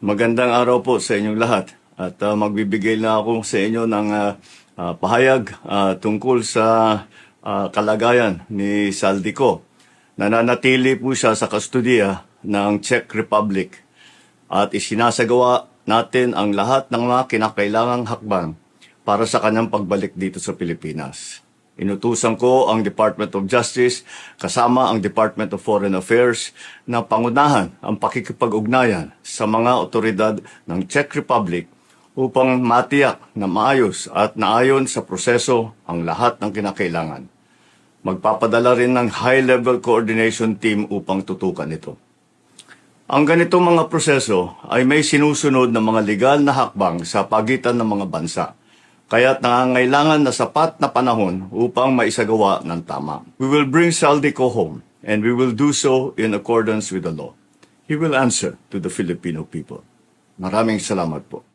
Magandang araw po sa inyong lahat at magbibigay na ako sa inyo ng pahayag tungkol sa kalagayan ni Saldico. Nananatili po siya sa kustodiya ng Czech Republic at isinasagawa natin ang lahat ng mga kinakailangang hakbang para sa kanyang pagbalik dito sa Pilipinas. Inutusan ko ang Department of Justice kasama ang Department of Foreign Affairs na pangunahan ang pakikipag-ugnayan sa mga otoridad ng Czech Republic upang matiyak na maayos at naayon sa proseso ang lahat ng kinakailangan. Magpapadala rin ng high-level coordination team upang tutukan ito. Ang ganitong mga proseso ay may sinusunod na mga legal na hakbang sa pagitan ng mga bansa. Kaya't nangangailangan na sapat na panahon upang maisagawa ng tama. We will bring Saldico home and we will do so in accordance with the law. He will answer to the Filipino people. Maraming salamat po.